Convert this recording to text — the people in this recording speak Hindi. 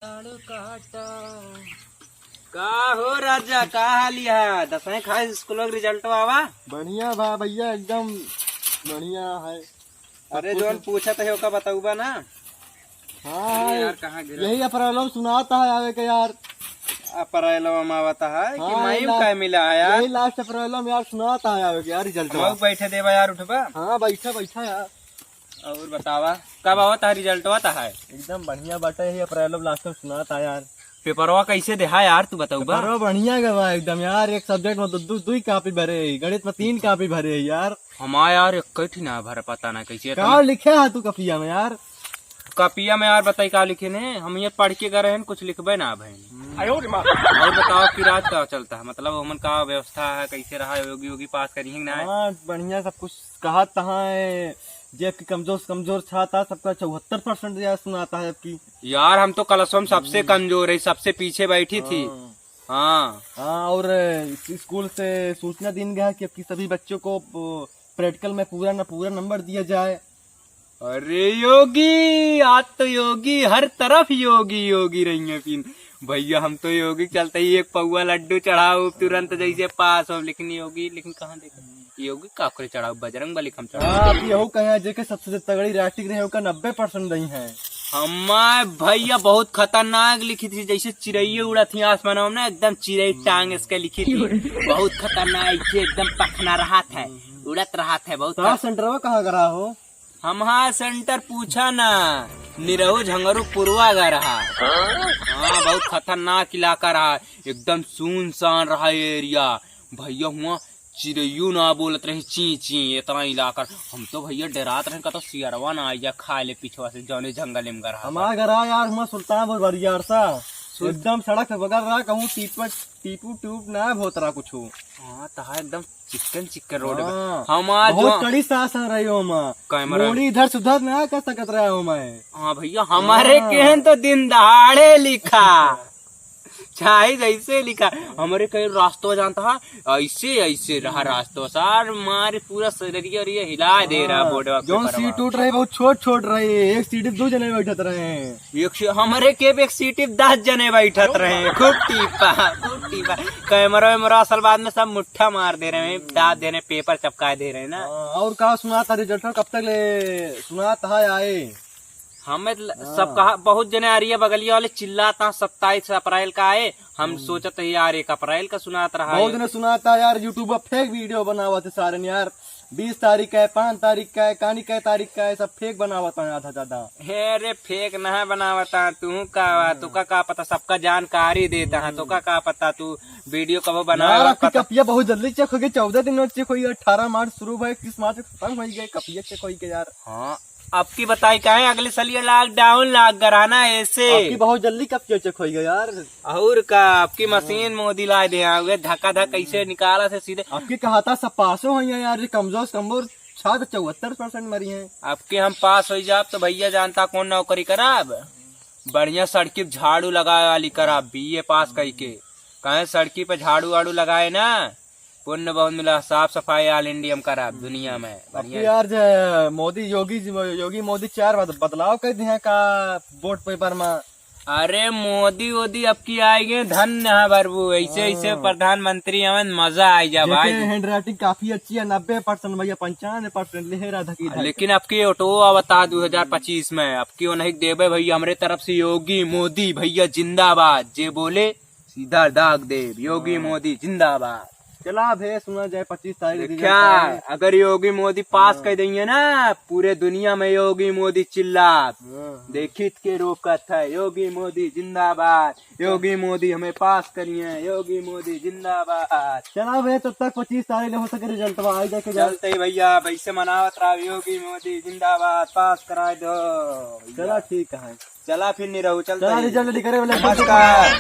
का हो राजा, का हालिया? दसवें खास स्कूल रिजल्ट आवा बढ़िया बा भैया, एकदम बढ़िया है। अरे जोन पूछा तो का बताऊबा ना। हाँ यार कहाँ गिरा? यही अप्रैल सुनाता है आवे के यार। अप्रैल में आवता है कि हाँ, मई का मिला है यार? यही लास्ट अप्रैल में यार सुनाता है आवे के यार रिजल्ट। बैठे देवा यार, उठबा। हाँ बैठा बैठा यार। और बतावा कब आवता है रिजल्ट? आता है एकदम बढ़िया बाटे, यही अप्रैल में लास्ट में सुनाता है यार। पेपरवा कैसे देखा यार, तू बताऊबा। अरे बढ़िया गवा एकदम यार। एक सब्जेक्ट में दो कापी भरे, गणित में 3 कापी भरे यार। हमारा यार एक ना भर, पता ना कैसे क्या लिखे है तू कपिया में यार? कपिया में यार बताई का लिखे ने? हम ये पढ़ के गए हैं, कुछ लिखबे ना भाई। और बताओ कि रात का चलता है, मतलब हमन का व्यवस्था है, कैसे रहा? योगी योगी पास करी ना? हाँ बढ़िया सब कुछ कहा तहा है। जे की कमजोर छाता सबका 74% यार सुनाता है आपकी। यार हम तो क्लासों में सबसे कमजोर है, सबसे पीछे बैठी थी। हाँ हाँ। और स्कूल से सूचना दिन गया कि आपकी सभी बच्चों को प्रैक्टिकल में पूरा नंबर दिया जाए। अरे योगी, आज तो योगी हर तरफ योगी योगी रही है फिर भैया। हम तो योगी चलते ही एक पौआ लड्डू चढ़ाओ तुरंत जैसे पास हो, लेकिन योगी लेकिन कहाँ देखा योगी काकरे चढ़ाओ, बजरंग बली हम चढ़ाओ। आप यही कहे जेके सबसे तगड़ी राइटिंग रहे का 90% नहीं है। हमारे भैया बहुत खतरनाक लिखी थी, जैसे चिड़ैया उड़ा थी आसमानों में ना, एकदम चिड़ै टांग इसके लिखी थी। बहुत खतरनाक, एकदम पखना रहा था, उड़त रहा था बहुत। सेंटर कहाँ करा हो? हमारा सेंटर पूछा ना, निरहू झंगरू पुरवा गया रहा। हाँ बहुत खतरनाक इलाका रहा, एकदम सुनसान रहा एरिया भैया। हुआ चिड़ैयू ना बोलत रहे ची ची, इतना इलाका। हम तो भैया डरात रहे का तो सियरवा ना आइया खा ले पीछवा से, जौने जंगल में रहा। हमारा घर यार हुआ सुल्तानपुर बरियार सा, एकदम सड़क से बगल रहा, कहूँ टीपू ट्यूब ना होत रहा कुछ। हाँ तहा एकदम चिकन रोड। हमारा बहुत कड़ी सांस रही हो मोड़ी इधर सुधर ना कर सकत रहा हूँ मैं। हाँ भैया हमारे केहन तो दिन दहाड़े लिखा चाहे जैसे लिखा। हमारे कई रास्तों जानता है, ऐसे ऐसे रहा रास्तों सार मारे पूरा शरीर और ये हिला दे रहा बोर्ड। जो सीट टूट रही बहुत छोट रही, एक सीट 2 जने बैठत रहे। हमारे के एक सीट 10 जने बैठत रहे। खूब टीपा कैमरा वैमरा असल बाद में सब मुट्ठा मार दे रहे हैं, दाद दे रहे, पेपर चपका दे रहे हैं ना। और कहा सुनाता रिजल्ट कब तक ले सुनाता है आए? हमें सब कहा, बहुत जने आ रही है बगलिया वाले चिल्लाता 27 अप्रैल का आए। हम सोचते है यार 1 अप्रैल का सुनाता रहा। बहुत जने सुनाता यार, यूट्यूब पर फेक वीडियो बनावत है सारे यार। 20 तारीख का है, 5 तारीख का है, कहानी कै तारीख का है, सब फेक बनावता है आधा ज्यादा। अरे फेक नहीं बनावता, तू का पता, सबका जानकारी देता है। तो का पता तू वीडियो कब बना? कपिया बहुत जल्दी चेक हो गई, 14 दिन चेक हो गई। 18 मार्च शुरू हुआ, 31 मार्च खत्म हो गई कपिया चेक हो गई यार। हाँ अब की बताई का है, अगले साल ये लॉकडाउन लाग कराना ऐसे। आपकी बहुत जल्दी कपिया चेक हो गई यार। और का आपकी मशीन मोदी ला दे, धक्का कैसे निकाला से सीधे। आपकी कहा था सब पासो हो यार, कमजोर छात्र 74% मरी है। आपके हम पास हो जाब तो भैया जानता कौन नौकरी कराब, बढ़िया सड़की पे झाड़ू लगाए वाली कराब, BA पास करके। कहे सड़की पे झाड़ू वाड़ू लगाए ना, पुण्य बहुत मिला। साफ सफाई ऑल इंडिया में करा दुनिया में बढ़िया यार। मोदी योगी मोदी 4 बदलाव कर दिए का बोर्ड पेपर में। अरे मोदी वोदी अब की आएंगे, धन्य है बरबू। ऐसे ऐसे प्रधानमंत्री हमें मजा आ जा भाई। हैंड राइटिंग काफी अच्छी है, 90% भैया 95% ले रहा। लेकिन अब की ऑटो बता 2025 में अब की नहीं देवे भैया। हमारे तरफ से योगी मोदी भैया जिंदाबाद, जे बोले सीधा दाग देव। योगी मोदी जिंदाबाद। चला भे सुना जाए 25 तारीख क्या अगर योगी मोदी पास कर देंगे ना, पूरे दुनिया में योगी मोदी चिल्ला देखित के रोकत है। योगी मोदी जिंदाबाद, योगी मोदी हमें पास करिए, योगी मोदी जिंदाबाद। चला भे तब तक 25 तारीख हो सके रिजल्ट आ जाके चलते भैया वैसे मनावत रहा। योगी मोदी जिंदाबाद, पास करा दो। चला ठीक है, चला फिर नहीं रहू, चलता रिजल्ट करे। नमस्कार।